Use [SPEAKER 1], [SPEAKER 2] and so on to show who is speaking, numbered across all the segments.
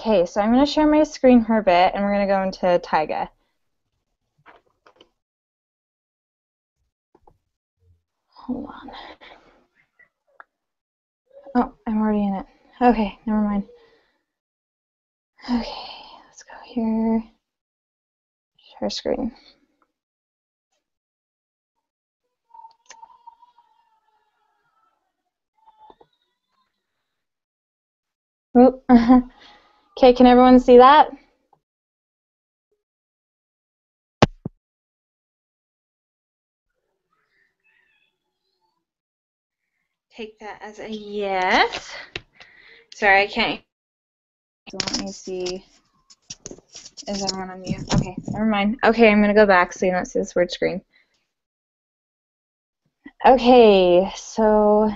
[SPEAKER 1] Okay, so I'm going to share my screen for a bit, and we're going to go into Taiga. Hold on. Oh, I'm already in it. Okay, never mind. Okay, let's go here. Share screen. Oop. Okay, can everyone see that? Take that as a yes. Sorry, I can't. So let me see. Is everyone on mute? Okay, never mind. Okay, I'm going to go back so you don't see this word screen. Okay, so,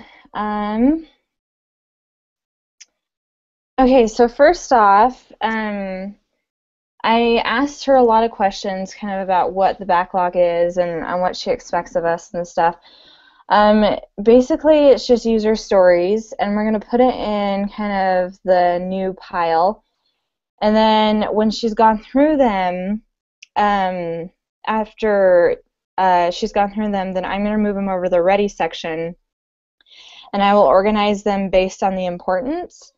[SPEAKER 1] first off, I asked her a lot of questions kind of about what the backlog is and what she expects of us and stuff. Basically, it's just user stories, and we're going to put it in kind of the new pile. And then when she's gone through them, after she's gone through them, then I'm going to move them over to the ready section, and I will organize them based on the importance.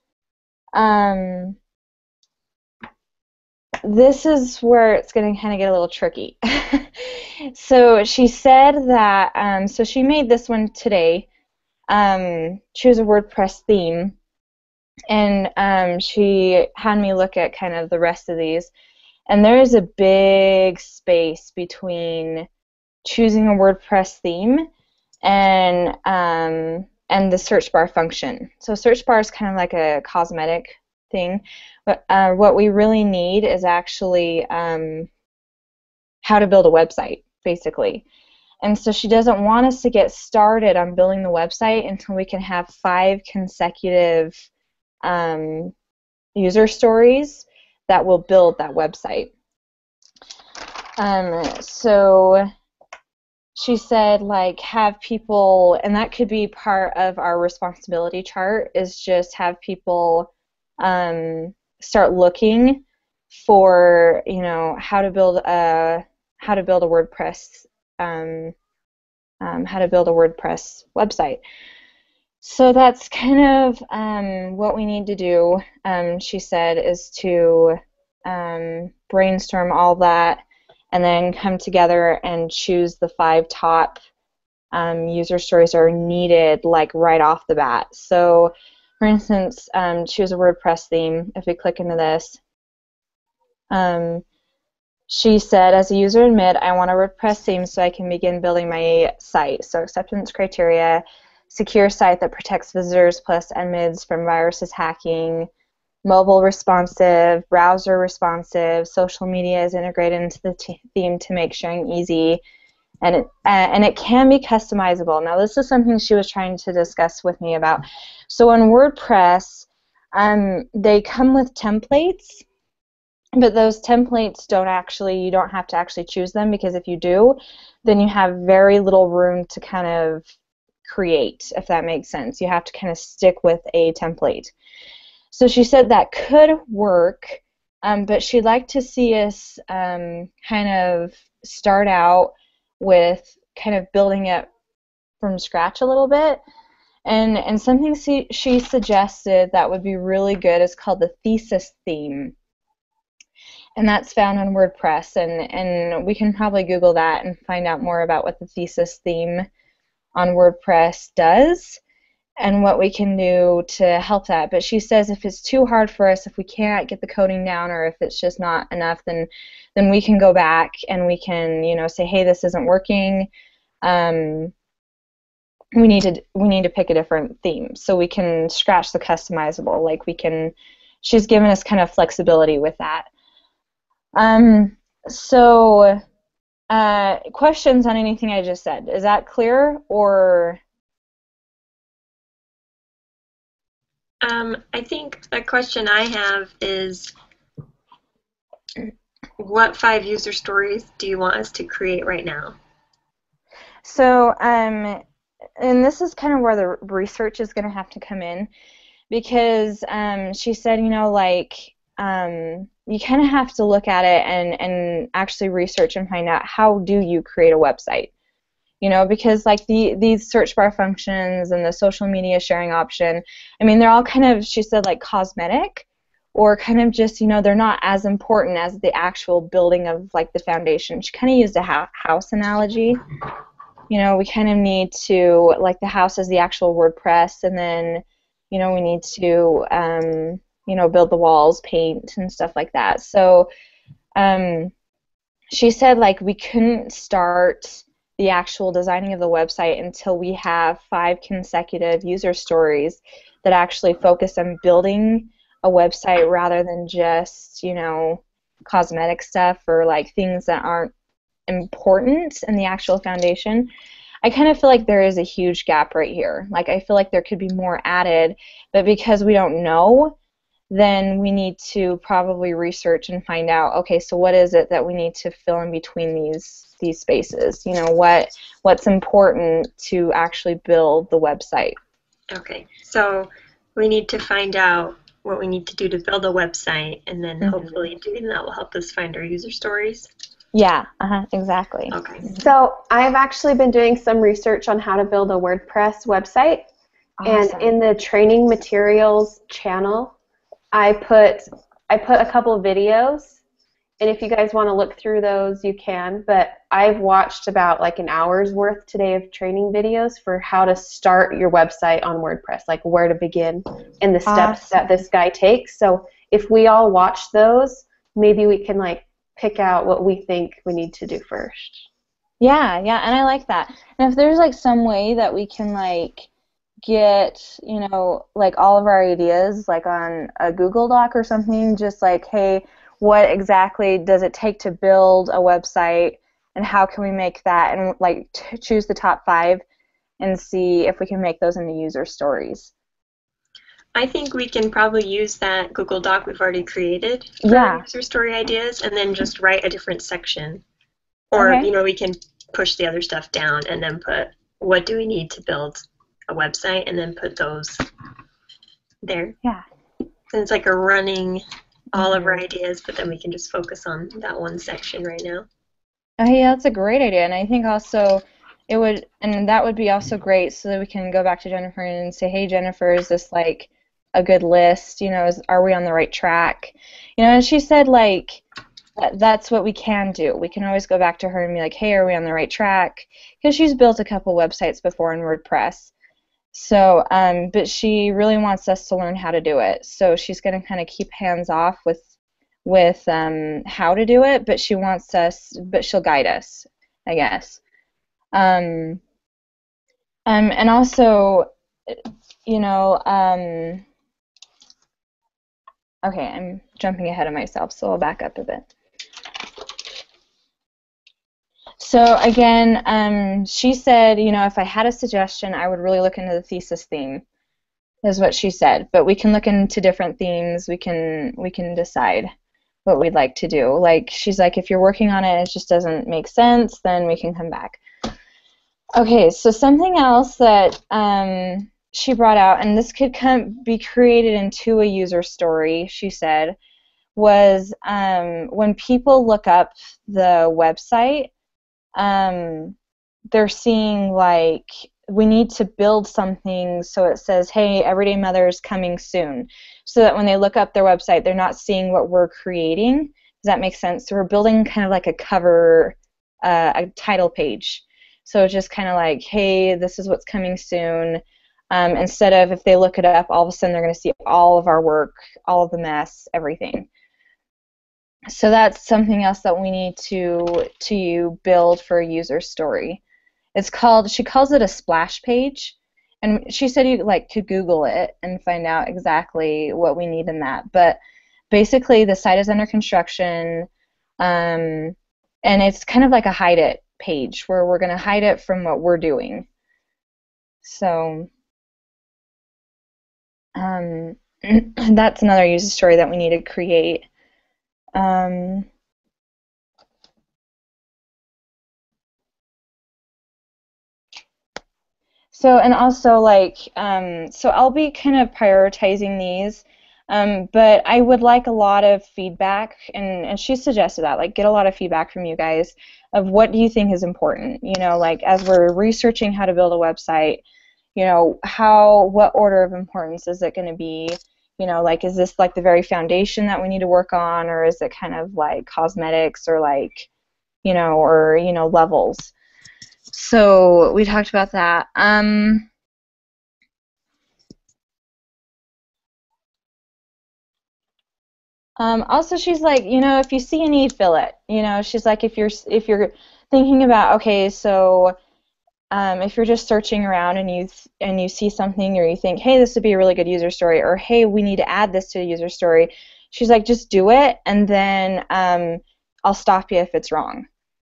[SPEAKER 1] This is where it's going to kind of get a little tricky. So she said that, so she made this one today, choose a WordPress theme, and she had me look at kind of the rest of these, and there is a big space between choosing a WordPress theme and the search bar function. So search bar is kind of like a cosmetic thing, but what we really need is actually how to build a website, basically. And so she doesn't want us to get started on building the website until we can have 5 consecutive user stories that will build that website. So she said, like, have people, and that could be part of our responsibility chart, is just have people start looking for, you know, how to build a WordPress website. So that's kind of what we need to do, she said, is to brainstorm all that and then come together and choose the 5 top user stories that are needed, like, right off the bat. So, for instance, choose a WordPress theme. If we click into this, she said, as a user admit, I want a WordPress theme so I can begin building my site. So acceptance criteria, secure site that protects visitors plus admins from viruses hacking, mobile responsive, browser responsive, social media is integrated into the theme to make sharing easy, and it can be customizable. Now, this is something she was trying to discuss with me about. So on WordPress, they come with templates, but those templates you don't have to actually choose them, because if you do, then you have very little room to kind of create, if that makes sense. You have to kind of stick with a template. So she said that could work, but she'd like to see us kind of start out with kind of building it from scratch a little bit. And something she suggested that would be really good is called the thesis theme. And that's found on WordPress, and we can probably Google that and find out more about what the thesis theme on WordPress does and what we can do to help that. But she says if it's too hard for us, if we can't get the coding down, or if it's just not enough, then we can go back and we can, you know, say, hey, this isn't working. We need to pick a different theme, so we can scratch the customizable. Like, we can. She's given us kind of flexibility with that. So questions on anything I just said? Is that clear, or?
[SPEAKER 2] I think a question I have is, what 5 user stories do you want us to create right now?
[SPEAKER 1] So, and this is kind of where the research is going to have to come in, because she said, you know, like, you kind of have to look at it and actually research and find out how do you create a website. You know, because like these search bar functions and the social media sharing option, I mean, they're all kind of, she said, like cosmetic, or kind of just, you know, they're not as important as the actual building of like the foundation. She kind of used a house analogy. You know, we kind of need to, like, the house is the actual WordPress, and then, you know, we need to, you know, build the walls, paint, and stuff like that. So she said, like, we couldn't start the actual designing of the website until we have 5 consecutive user stories that actually focus on building a website rather than just, you know, cosmetic stuff or like things that aren't important in the actual foundation. I kind of feel like there is a huge gap right here. Like, I feel like there could be more added, but because we don't know, then we need to probably research and find out, okay, so what is it that we need to fill in between these spaces? You know, what's important to actually build the website.
[SPEAKER 2] Okay, so we need to find out what we need to do to build a website, and then hopefully doing that will help us find our user stories.
[SPEAKER 1] Yeah, exactly.
[SPEAKER 2] Okay.
[SPEAKER 3] So I've actually been doing some research on how to build a WordPress website.
[SPEAKER 1] Awesome.
[SPEAKER 3] And in the training materials channel, I put a couple of videos, and if you guys want to look through those, you can, but I've watched about like an hour's worth today of training videos for how to start your website on WordPress, like where to begin and the steps that this guy takes. So if we all watch those, maybe we can like pick out what we think we need to do first.
[SPEAKER 1] Yeah, and I like that. And if there's like some way that we can like get, you know, like all of our ideas like on a Google Doc or something, just like, hey, what exactly does it take to build a website, and how can we make that, and like choose the top 5 and see if we can make those into user stories.
[SPEAKER 2] I think we can probably use that Google Doc we've already created for user story ideas, and then just write a different section. Or, you know, we can push the other stuff down and then put what do we need to build a website, and then put those there.
[SPEAKER 1] Yeah.
[SPEAKER 2] And it's like a running all of our ideas, but then we can just focus on that one section right now.
[SPEAKER 1] Oh, yeah, that's a great idea. And I think also it would, and that would be also great so that we can go back to Jennifer and say, hey, Jennifer, is this like a good list? You know, are we on the right track? You know, and she said like that's what we can do. We can always go back to her and be like, hey, are we on the right track? Because she's built a couple websites before in WordPress. So, but she really wants us to learn how to do it. So she's going to kind of keep hands off with how to do it, but she'll guide us, I guess. And also, you know, okay, I'm jumping ahead of myself, so I'll back up a bit. So again, she said, you know, if I had a suggestion, I would really look into the thesis theme, is what she said. But we can look into different themes. We can decide what we'd like to do. Like, she's like, if you're working on it, it just doesn't make sense, then we can come back. Okay, so something else that she brought out, and this could be created into a user story, she said, was when people look up the website, they're seeing like, we need to build something so it says, hey, Everyday Mother's coming soon, so that when they look up their website, they're not seeing what we're creating. Does that make sense? So we're building kind of like a cover, a title page. So it's just kind of like, hey, this is what's coming soon. Instead of, if they look it up, all of a sudden they're going to see all of our work, all of the mess, everything. So that's something else that we need to build for a user story. It's called, she calls it a splash page, and she said you like could Google it and find out exactly what we need in that. But basically, the site is under construction, and it's kind of like a hide it page where we're going to hide it from what we're doing. So that's another user story that we need to create. So, and also like, so I'll be kind of prioritizing these. But I would like a lot of feedback, and she suggested that, like, get a lot of feedback from you guys of what do you think is important, you know, like as we're researching how to build a website, you know, what order of importance is it going to be, you know, like, is this like the very foundation that we need to work on, or is it kind of like cosmetics, or like, you know, or, you know, levels. So we talked about that. Also, she's like, you know, if you see a need, fill it. You know, she's like, if you're thinking about, okay, so if you're just searching around and you see something, or you think, hey, this would be a really good user story, or hey, we need to add this to a user story, she's like, just do it, and then I'll stop you if it's wrong,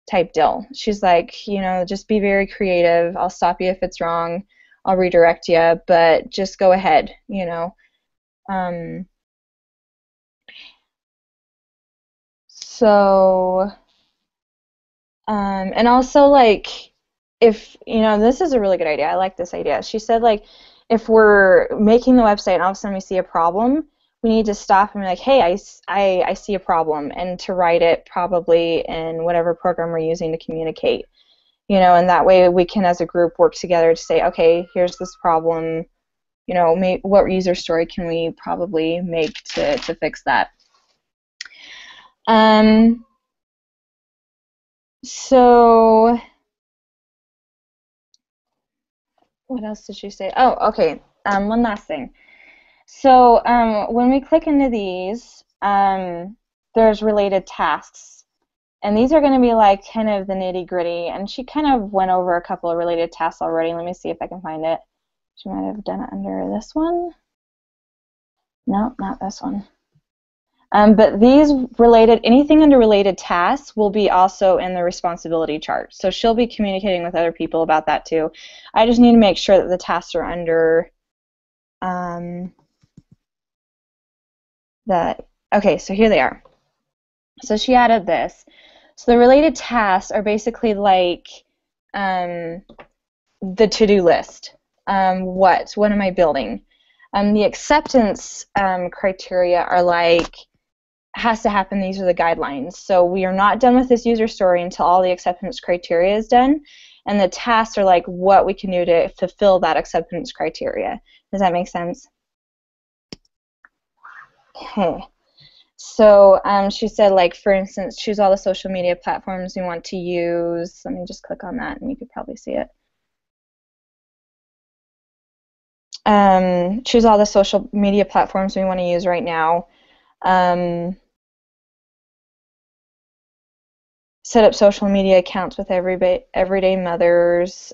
[SPEAKER 1] type deal. She's like, you know, just be very creative. I'll stop you if it's wrong. I'll redirect you, but just go ahead, you know. So, and also, like, if, you know, this is a really good idea. I like this idea. She said, like, if we're making the website and all of a sudden we see a problem, we need to stop and be like, hey, I see a problem, and to write it probably in whatever program we're using to communicate. You know, and that way we can, as a group, work together to say, okay, here's this problem. You know, what user story can we probably make to fix that? So what else did she say? Oh, okay. One last thing. So when we click into these, there's related tasks. And these are going to be like kind of the nitty-gritty. And she kind of went over a couple of related tasks already. Let me see if I can find it. She might have done it under this one. No, not this one. But these anything under related tasks will be also in the responsibility chart. So she'll be communicating with other people about that too. I just need to make sure that the tasks are under that. Okay, so here they are. So she added this. So the related tasks are basically like the to-do list. What am I building? The acceptance criteria are like, has to happen, these are the guidelines. So we are not done with this user story until all the acceptance criteria is done, and the tasks are like what we can do to fulfill that acceptance criteria. Does that make sense? Okay. So she said, like, for instance, choose all the social media platforms you want to use. Let me just click on that and you could probably see it. Choose all the social media platforms we want to use right now. Set up social media accounts with Everyday Mothers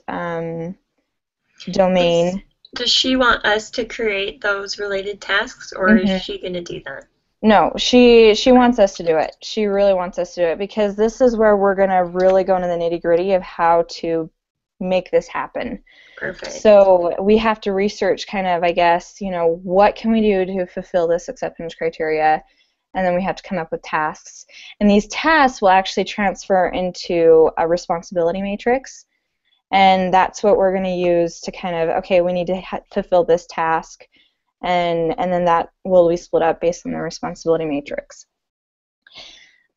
[SPEAKER 1] domain.
[SPEAKER 2] Does she want us to create those related tasks, or is she going to do that?
[SPEAKER 1] No, she wants us to do it. She really wants us to do it, because this is where we're going to really go into the nitty-gritty of how to make this happen.
[SPEAKER 2] Perfect.
[SPEAKER 1] So we have to research kind of, I guess, you know, what can we do to fulfill this acceptance criteria, and then we have to come up with tasks. And these tasks will actually transfer into a responsibility matrix, and that's what we're going to use to kind of, okay, we need to fulfill this task, and then that will be split up based on the responsibility matrix.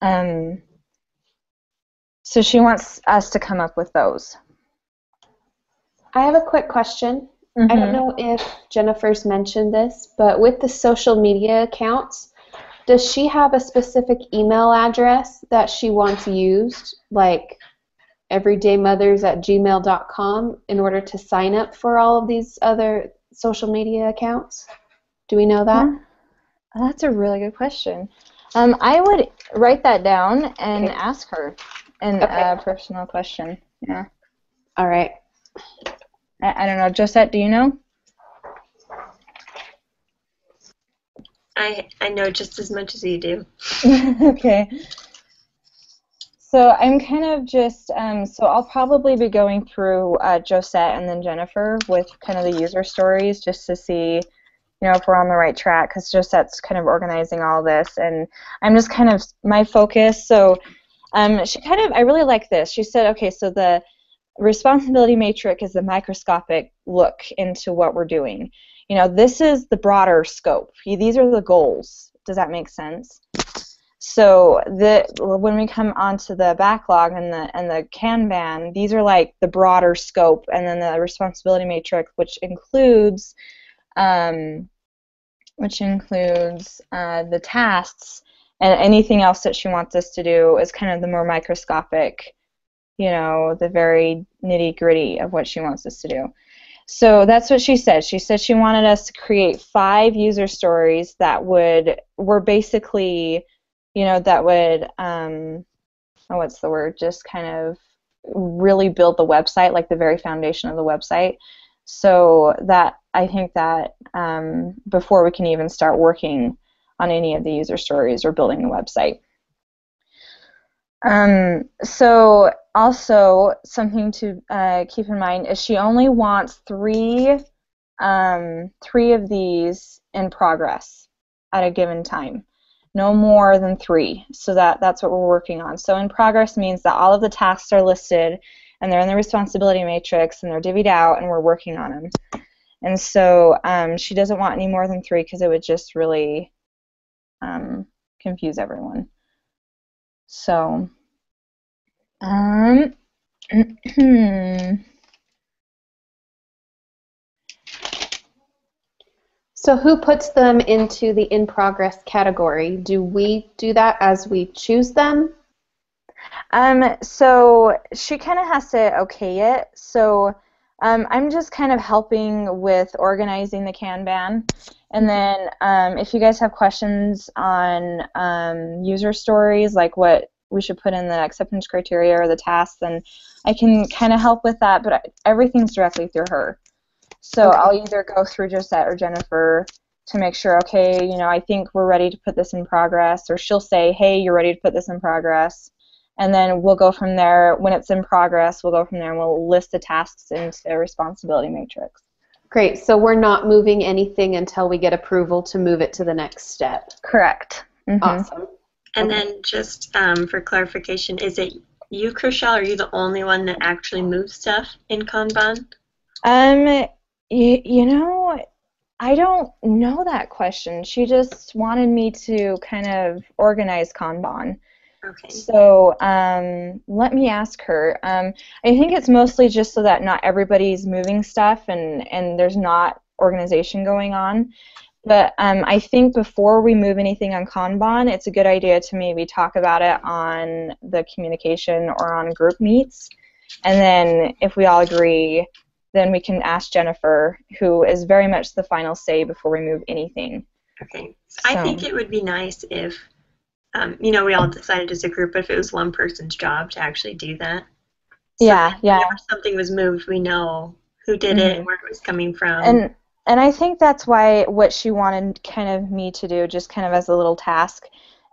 [SPEAKER 1] So she wants us to come up with those.
[SPEAKER 3] I have a quick question. I don't know if Jennifer's mentioned this, but with the social media accounts, does she have a specific email address that she wants used, like everydaymothers@gmail.com, in order to sign up for all of these other social media accounts? Do we know that?
[SPEAKER 1] That's a really good question. I would write that down and ask her a personal question. Yeah.
[SPEAKER 3] All right.
[SPEAKER 1] I don't know. Josette, do you know?
[SPEAKER 2] I know just as much as you do.
[SPEAKER 1] Okay. So I'm kind of just, so I'll probably be going through Josette and then Jennifer with kind of the user stories, just to see, you know, if we're on the right track, because Josette's kind of organizing all this, and I'm just kind of my focus. So she kind of, I really like this. She said, okay, so the responsibility matrix is the microscopic look into what we're doing. this is the broader scope. These are the goals. Does that make sense? So when we come onto the backlog and the Kanban, these are like the broader scope, and then the responsibility matrix, which includes the tasks and anything else that she wants us to do, is kind of the more microscopic, the very nitty-gritty of what she wants us to do. So that's what she said. She said she wanted us to create 5 user stories that were basically, that would, just kind of really build the website, like the very foundation of the website. So that, I think that before we can even start working on any of the user stories or building the website. So also something to keep in mind is she only wants 3 of these in progress at a given time. No more than 3. So that's what we're working on. So in progress means that all of the tasks are listed and they're in the responsibility matrix and they're divvied out and we're working on them. And so she doesn't want any more than 3 because it would just really confuse everyone. So
[SPEAKER 3] So who puts them into the in progress category? Do we do that as we choose them?
[SPEAKER 1] So she kind of has to okay it. So I'm just kind of helping with organizing the Kanban. And then if you guys have questions on user stories, like what we should put in the acceptance criteria or the tasks, then I can kind of help with that, but everything's directly through her. So okay. I'll either go through Josette or Jennifer to make sure, okay, I think we're ready to put this in progress, or she'll say, hey, you're ready to put this in progress. And then we'll go from there. When it's in progress, we'll go from there and we'll list the tasks into a responsibility matrix.
[SPEAKER 3] Great. So we're not moving anything until we get approval to move it to the next step.
[SPEAKER 1] Correct. Mm-hmm.
[SPEAKER 3] Awesome.
[SPEAKER 2] And then just for clarification, is it you, Chriselle, or are you the only one that actually moves stuff in Kanban?
[SPEAKER 1] I don't know that question. She just wanted me to kind of organize Kanban.
[SPEAKER 2] Okay.
[SPEAKER 1] So let me ask her. I think it's mostly just so that not everybody's moving stuff and there's not organization going on. But I think before we move anything on Kanban, it's a good idea to maybe talk about it on the communication or on group meets. And then if we all agree, then we can ask Jennifer, who is very much the final say before we move anything.
[SPEAKER 2] Okay. So. I think it would be nice if, we all decided as a group, but if it was one person's job to actually do that. So
[SPEAKER 1] yeah.
[SPEAKER 2] Whenever something was moved, we know who did it and where it was coming from.
[SPEAKER 1] And I think that's what she wanted kind of me to do, just kind of as a little task,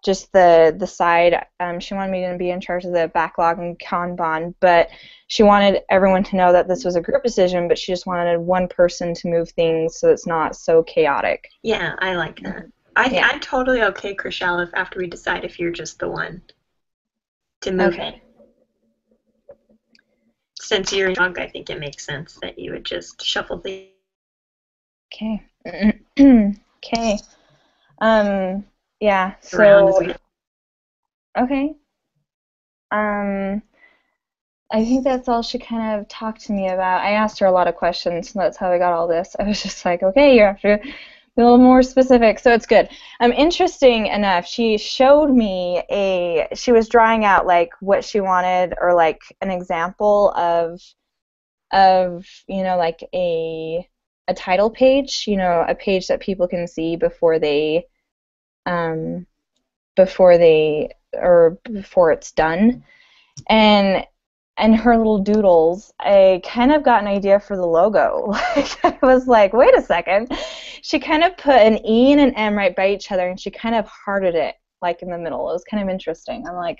[SPEAKER 1] just the side. She wanted me to be in charge of the backlog and Kanban, but she wanted everyone to know that this was a group decision, but she just wanted one person to move things so it's not so chaotic.
[SPEAKER 2] Yeah, I like that. I'm totally okay, Chriselle, if after we decide if you're just the one to move it. Since you're young, I think it makes sense that you would just shuffle things.
[SPEAKER 1] Okay. Okay. Yeah. So. Okay. I think that's all she kind of talked to me about. I asked her a lot of questions, and that's how I got all this. I was just like, okay, you have to be a little more specific, so it's good. Interesting enough, she showed me she was drawing out like what she wanted, or like an example of like a title page, a page that people can see before it's done. And her little doodles, I kind of got an idea for the logo. I was like, wait a second. She kind of put an E and an M right by each other, and she kind of hearted it like in the middle. It was kind of interesting. I'm like,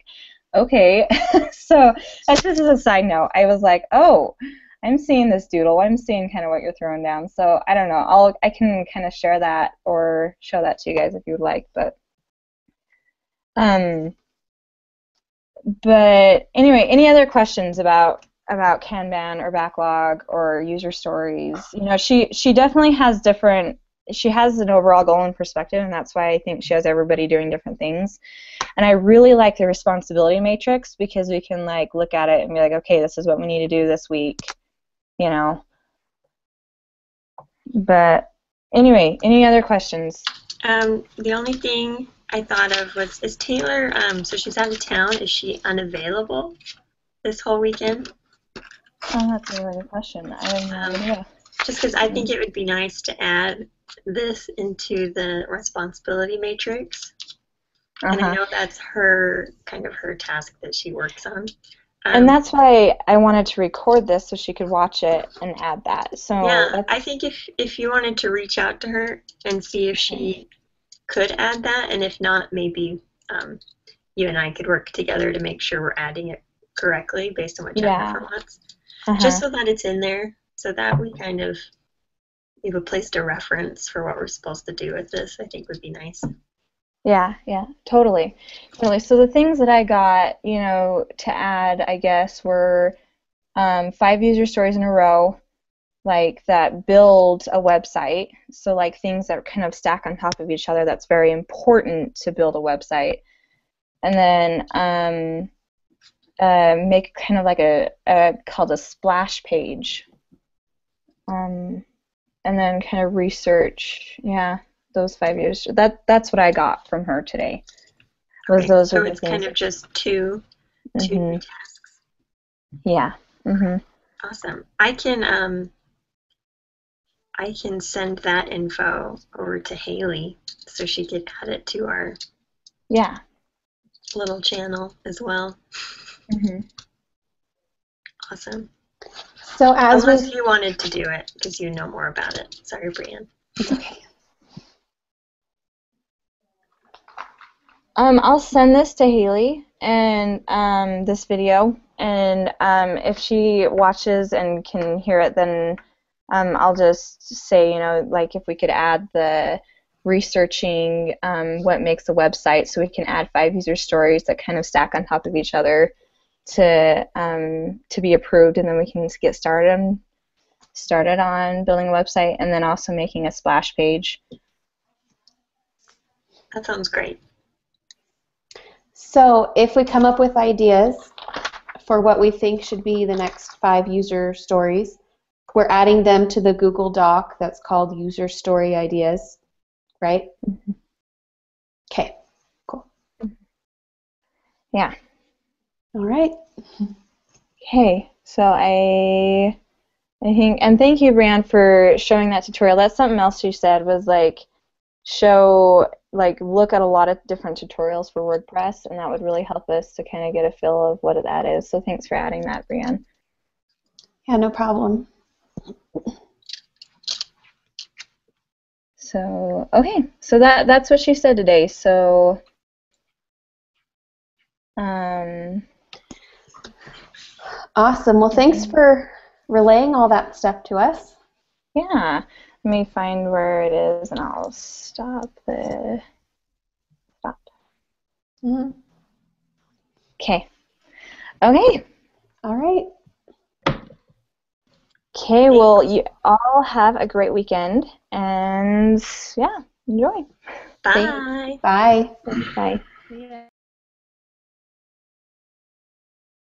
[SPEAKER 1] okay. So that's just as a side note. I was like, oh, I'm seeing this doodle. I'm seeing kind of what you're throwing down. So I don't know. I can kind of share that or show that to you guys if you would like. But anyway, any other questions about about Kanban or backlog or user stories. You know, she definitely has different. She has an overall goal and perspective, and that's why I think she has everybody doing different things. And I really like the responsibility matrix because we can like look at it and be like, okay, this is what we need to do this week, you know. But anyway, any other questions?
[SPEAKER 2] The only thing I thought of was, is Taylor, so she's out of town, is she unavailable this whole weekend?
[SPEAKER 1] Oh, that's a really good question. I have no idea.
[SPEAKER 2] Just because I think it would be nice to add this into the responsibility matrix. And I know that's her task that she works on.
[SPEAKER 1] And that's why I wanted to record this so she could watch it and add that. So
[SPEAKER 2] yeah, I think if you wanted to reach out to her and see if she could add that, and if not, maybe you and I could work together to make sure we're adding it correctly based on what Jennifer wants. Just so that it's in there, so that we kind of have a place to reference for what we're supposed to do with this, I think would be nice.
[SPEAKER 1] Yeah, totally. So the things that I got, you know, to add, I guess, were 5 user stories in a row, like that build a website. So like things that kind of stack on top of each other. That's very important to build a website. And then make kind of like called a splash page. And then kind of research, those 5 years. That's what I got from her today.
[SPEAKER 2] Okay, those so it's kind of just two tasks.
[SPEAKER 1] Yeah.
[SPEAKER 2] Awesome. I can send that info over to Haley so she could add it to our little channel as well. Awesome.
[SPEAKER 3] So
[SPEAKER 2] unless you wanted to do it because you know more about it. Sorry, Brianne.
[SPEAKER 3] It's okay.
[SPEAKER 1] I'll send this to Haley and this video, and if she watches and can hear it, then I'll just say, you know, like if we could add the researching what makes a website, so we can add 5 user stories that kind of stack on top of each other to be approved, and then we can get started on building a website, and then also making a splash page.
[SPEAKER 2] That sounds great.
[SPEAKER 3] So if we come up with ideas for what we think should be the next 5 user stories, we're adding them to the Google Doc that's called User Story Ideas, right? Okay, cool.
[SPEAKER 1] Yeah.
[SPEAKER 3] All right.
[SPEAKER 1] Okay, so I think, and thank you, Brianne, for showing that tutorial. That's something else she said was like look at a lot of different tutorials for WordPress, and that would really help us to kind of get a feel of what that is. So thanks for adding that, Brianne.
[SPEAKER 3] Yeah, no problem.
[SPEAKER 1] So okay, so that's what she said today. So
[SPEAKER 3] awesome. Well, thanks for relaying all that stuff to us.
[SPEAKER 1] Yeah. Let me find where it is, and I'll stop. Okay. Okay.
[SPEAKER 3] All right.
[SPEAKER 1] Okay, well, you all have a great weekend, and enjoy.
[SPEAKER 2] Bye.
[SPEAKER 3] Bye.
[SPEAKER 1] Bye.
[SPEAKER 3] Yeah.